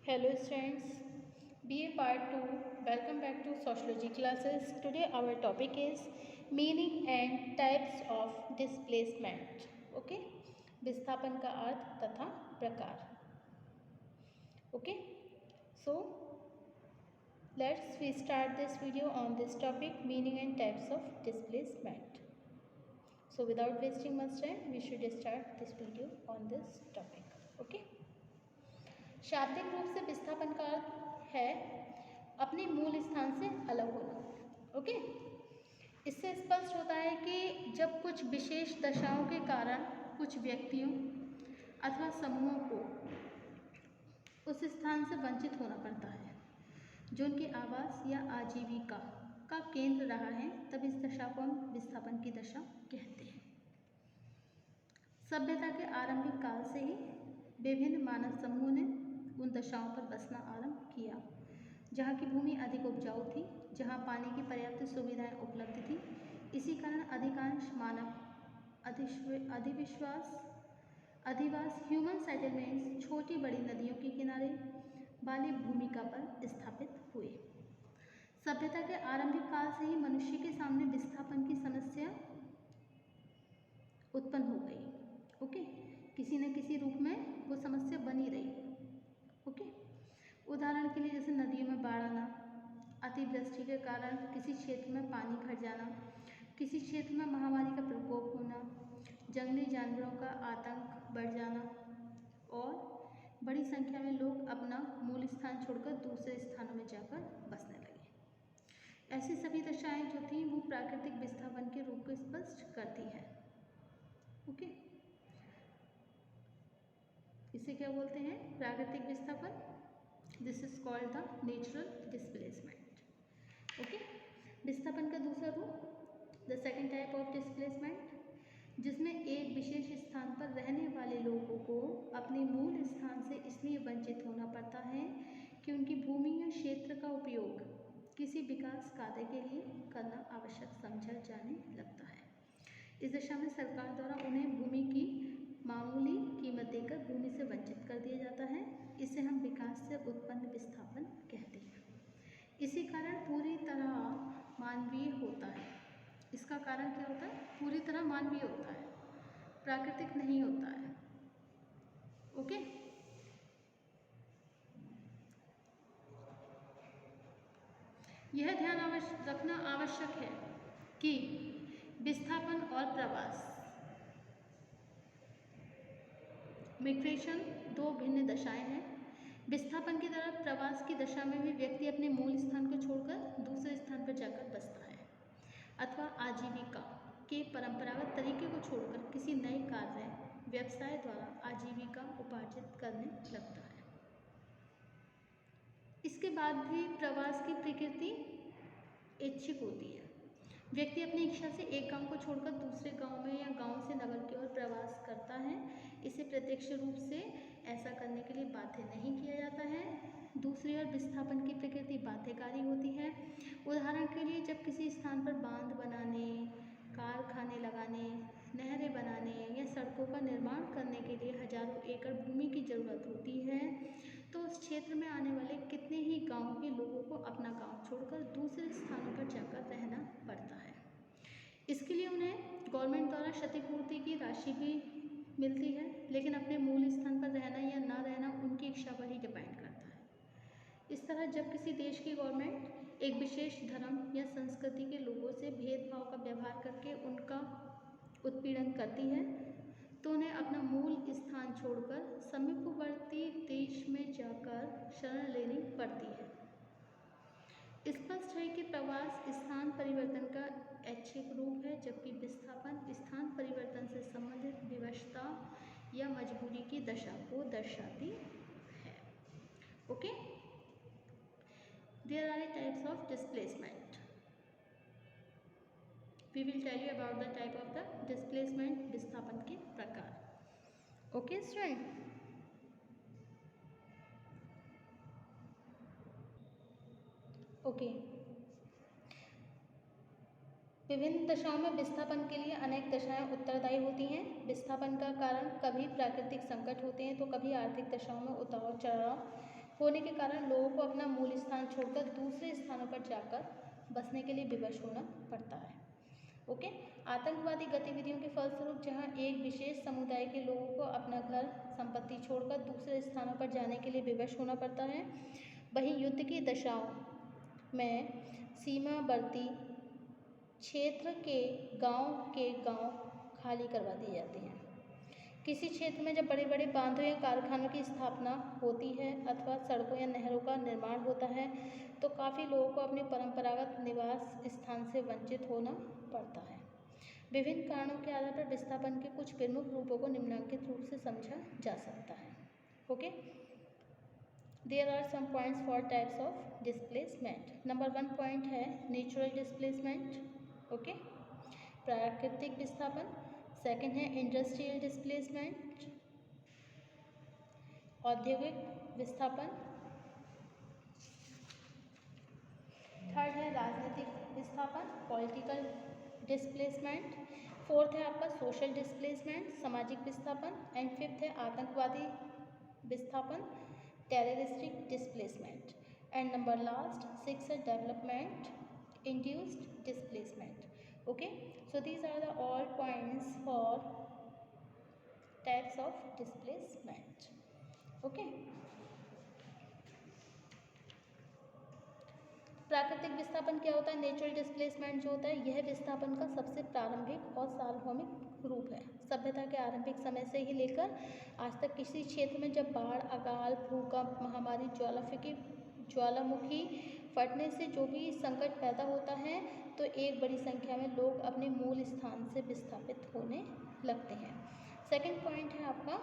Hello students, BA Part 2, welcome back to Sociology classes. Today our topic is meaning and types of displacement. Okay, विस्थापन का अर्थ तथा प्रकार. Okay, so let's we start this video on this topic meaning and types of displacement. So without wasting much time, we should start this video on this topic. Okay. शाब्दिक रूप से विस्थापन का अर्थ है अपने मूल स्थान से अलग होना. ओके, इससे स्पष्ट होता है कि जब कुछ विशेष दशाओं के कारण कुछ व्यक्तियों अथवा समूहों को उस स्थान से वंचित होना पड़ता है जो उनके आवास या आजीविका का केंद्र रहा है, तब इस दशा को हम विस्थापन की दशा कहते हैं. सभ्यता के आरंभिक काल से ही विभिन्न मानव समूहों ने उन दशाओं पर बसना आरंभ किया जहाँ की भूमि अधिक उपजाऊ थी, जहाँ पानी की पर्याप्त सुविधाएं उपलब्ध थी. इसी कारण अधिकांश मानव अधिवास ह्यूमन सेटलमेंट्स छोटी बड़ी नदियों के किनारे वाली भूमिका पर स्थापित हुए. सभ्यता के आरंभिक काल से ही मनुष्य के सामने विस्थापन की समस्या उत्पन्न हो गई. ओके, किसी न किसी रूप में वो समस्या बनी रही. ओके, उदाहरण के लिए जैसे नदियों में बाढ़ आना, अतिवृष्टि के कारण किसी क्षेत्र में पानी घट जाना, किसी क्षेत्र में महामारी का प्रकोप होना, जंगली जानवरों का आतंक बढ़ जाना और बड़ी संख्या में लोग अपना मूल स्थान छोड़कर दूसरे स्थानों में जाकर बसने लगे. ऐसी सभी दशाएं जो थी वो प्राकृतिक विस्थापन के रूप को स्पष्ट करती है. ओके, इसे क्या बोलते हैं? प्राकृतिक विस्थापन. This is called the natural displacement. Okay, विस्थापन का दूसरा रूप the second type of displacement, जिसमें एक विशेष स्थान पर रहने वाले लोगों को अपने मूल स्थान से इसलिए वंचित होना पड़ता है कि उनकी भूमि या क्षेत्र का उपयोग किसी विकास कार्य के लिए करना आवश्यक समझा जाने लगता है. इस दशा में सरकार द्वारा उन्हें भूमि की मामूली कीमत देकर भूमि से वंचित कर दिया जाता है. इसे हम विकास से उत्पन्न विस्थापन कहते हैं. इसी कारण पूरी तरह मानवीय होता है. इसका कारण क्या होता है? पूरी तरह मानवीय होता है, प्राकृतिक नहीं होता है. ओके, यह ध्यान रखना आवश्यक है कि विस्थापन और प्रवास मिग्रेशन दो भिन्न दशाएं हैं. विस्थापन की तरह प्रवास की दशा में भी व्यक्ति अपने मूल स्थान को छोड़कर दूसरे स्थान पर जाकर बसता है अथवा आजीविका के परंपरागत तरीके को छोड़कर किसी नए कार्य व्यवसाय द्वारा आजीविका उपार्जित करने लगता है. इसके बाद भी प्रवास की प्रकृति ऐच्छिक होती है. व्यक्ति अपनी इच्छा से एक गांव को छोड़कर दूसरे गांव में या गांव से नगर की ओर प्रवास करता है. इसे प्रत्यक्ष रूप से ऐसा करने के लिए बाध्य नहीं किया जाता है. दूसरी ओर विस्थापन की प्रकृति बाध्यकारी होती है. उदाहरण के लिए जब किसी स्थान पर बांध बनाने, कारखाने लगाने, नहरें बनाने या सड़कों का निर्माण करने के लिए हजारों एकड़ भूमि की जरूरत होती है, तो उस क्षेत्र में आने वाले कितने ही गांव के लोगों को अपना गांव छोड़कर दूसरे स्थानों पर जाकर रहना पड़ता है. इसके लिए उन्हें गवर्नमेंट द्वारा क्षतिपूर्ति की राशि भी मिलती है, लेकिन अपने मूल स्थान पर रहना या ना रहना उनकी इच्छा पर ही डिपेंड करता है. इस तरह जब किसी देश की गवर्नमेंट एक विशेष धर्म या संस्कृति के लोगों से भेदभाव का व्यवहार करके उनका उत्पीड़न करती है, तो उन्हें अपना मूल स्थान छोड़कर समीपवर्ती देश में जाकर शरण लेनी पड़ती है. स्पष्ट है कि प्रवास स्थान परिवर्तन का ऐच्छिक रूप है, जबकि विस्थापन स्थान परिवर्तन से संबंधित विवशता या मजबूरी की दशा को दर्शाती है. Okay, there are types of displacement. We will tell you about the type of the displacement, विस्थापन के प्रकार. Okay, student. Okay. विभिन्न दशाओं में विस्थापन के लिए अनेक दशाएं उत्तरदायी होती हैं. विस्थापन का कारण कभी प्राकृतिक संकट होते हैं तो कभी आर्थिक दशाओं में उतार चढ़ाव होने के कारण लोगों को अपना मूल स्थान छोड़कर दूसरे स्थानों पर जाकर बसने के लिए विवश होना पड़ता है। ओके, आतंकवादी गतिविधियों के फलस्वरूप जहां एक विशेष समुदाय के लोगों को अपना घर संपत्ति छोड़कर दूसरे स्थानों पर जाने के लिए विवश होना पड़ता है, वहीं युद्ध की दशाओं में सीमावर्ती क्षेत्र के गांव खाली करवा दिए जाते हैं। किसी क्षेत्र में जब बड़े बड़े बांधों या कारखानों की स्थापना होती है अथवा सड़कों या नहरों का निर्माण होता है तो काफ़ी लोगों को अपने परंपरागत निवास स्थान से वंचित होना पड़ता है। विभिन्न कारणों के आधार पर विस्थापन के कुछ प्रमुख रूपों को निम्नलिखित रूप से समझा जा सकता है। Okay, there are some points for types of displacement. Number 1 point है नेचुरल डिस्प्लेसमेंट। ओके, प्राकृतिक विस्थापन। सेकेंड है इंडस्ट्रियल डिस्प्लेसमेंट, औद्योगिक विस्थापन। थर्ड है राजनीतिक विस्थापन, पॉलिटिकल डिस्प्लेसमेंट। फोर्थ है आपका सोशल डिस्प्लेसमेंट, सामाजिक विस्थापन। एंड फिफ्थ है आतंकवादी विस्थापन, टेररिस्टिक डिस्प्लेसमेंट। एंड नंबर लास्ट 6 है development induced displacement. Okay, so these are the all points for types of displacement. Okay, प्राकृतिक विस्थापन क्या होता है? नेचुरल डिस्प्लेसमेंट जो होता है यह विस्थापन का सबसे प्रारंभिक और सार्वभौमिक रूप है। सभ्यता के आरंभिक समय से ही लेकर आज तक किसी क्षेत्र में जब बाढ़, अकाल, भूकंप, महामारी, ज्वालामुखी फटने से जो भी संकट पैदा होता है तो एक बड़ी संख्या में लोग अपने मूल स्थान से विस्थापित होने लगते हैं। सेकंड पॉइंट है आपका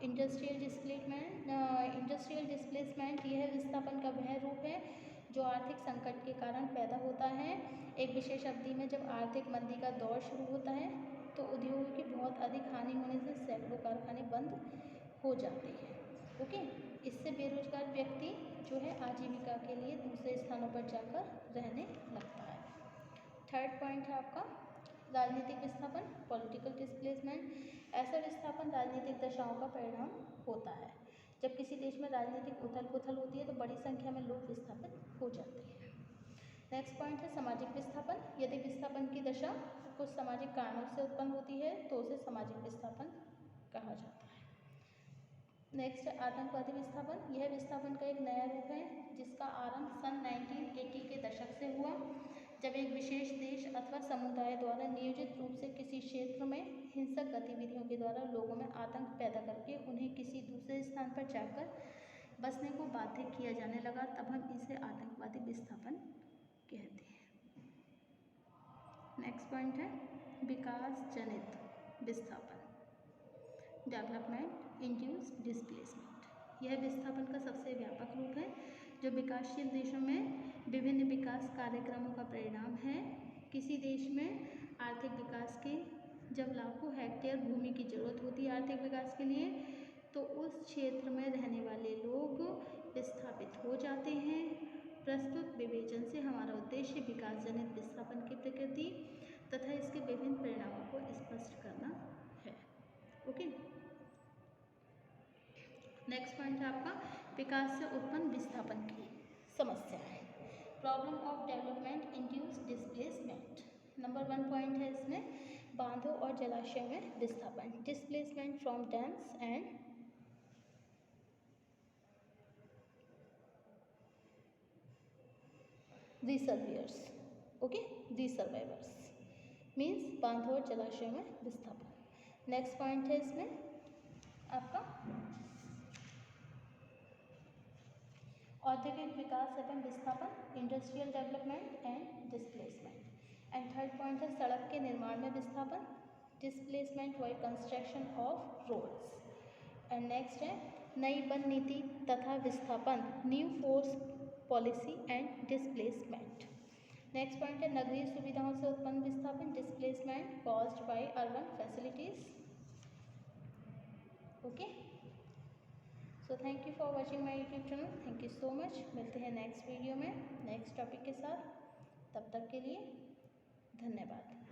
इंडस्ट्रियल डिस्प्लेसमेंट। इंडस्ट्रियल डिस्प्लेसमेंट यह विस्थापन का वह रूप है जो आर्थिक संकट के कारण पैदा होता है। एक विशेष अवधि में जब आर्थिक मंदी का दौर शुरू होता है तो उद्योगों की बहुत अधिक हानि होने से सैकड़ों कारखाने बंद हो जाते हैं। ओके, इससे बेरोजगार व्यक्ति जो है आजीविका के लिए दूसरे स्थानों पर जाकर रहने लगता है। थर्ड पॉइंट है आपका राजनीतिक विस्थापन, पॉलिटिकल डिस्प्लेसमेंट। ऐसा विस्थापन राजनीतिक दशाओं का परिणाम होता है। जब किसी देश में राजनीतिक उथल पुथल होती है तो बड़ी संख्या में लोग विस्थापित हो जाते हैं। नेक्स्ट पॉइंट है सामाजिक विस्थापन। यदि विस्थापन की दशा कुछ सामाजिक कारणों से उत्पन्न होती है तो उसे सामाजिक विस्थापन कहा जाता है। नेक्स्ट है आतंकवादी विस्थापन। यह विस्थापन का एक नया रूप है जिसका आरंभ सन 1980 के दशक से हुआ, जब एक विशेष देश अथवा समुदाय द्वारा नियोजित रूप से किसी क्षेत्र में हिंसक गतिविधियों के द्वारा लोगों में आतंक पैदा करके उन्हें किसी दूसरे स्थान पर जाकर बसने को बाध्य किया जाने लगा, तब हम इसे आतंकवादी विस्थापन कहते हैं। नेक्स्ट पॉइंट है विकास जनित विस्थापन, डेवलपमेंट इंड्यूस्ड डिस्प्लेसमेंट। यह विस्थापन का सबसे व्यापक रूप है जो विकासशील देशों में विभिन्न विकास कार्यक्रमों का परिणाम है। किसी देश में आर्थिक विकास के जब लाखों हेक्टेयर भूमि की जरूरत होती है आर्थिक विकास के लिए तो उस क्षेत्र में रहने वाले लोग विस्थापित हो जाते हैं। प्रस्तुत विवेचन से हमारा उद्देश्य विकास जनित विस्थापन की प्रकृति तथा इसके विभिन्न परिणामों को स्पष्ट करना है। ओके, नेक्स्ट पॉइंट है आपका विकास से उत्पन्न विस्थापन की समस्या है, problem of development induced displacement. Number 1 point है इसमें बांधों और जलाशयों में विस्थापन, displacement from dams and reservoirs. Okay, reservoirs means बांधों और जलाशयों में विस्थापन। नेक्स्ट पॉइंट है इसमें आपका औद्योगिक विकास एवं विस्थापन, industrial development and displacement. And third point है सड़क के निर्माण में विस्थापन, displacement by construction of roads. And next है नई वन नीति तथा विस्थापन, new forest policy and displacement. Next point है नगरीय सुविधाओं से उत्पन्न विस्थापन, displacement caused by urban facilities. Okay, so thank you for watching my YouTube channel. Thank you so much. मिलते हैं नेक्स्ट वीडियो में नेक्स्ट टॉपिक के साथ। तब तक के लिए धन्यवाद।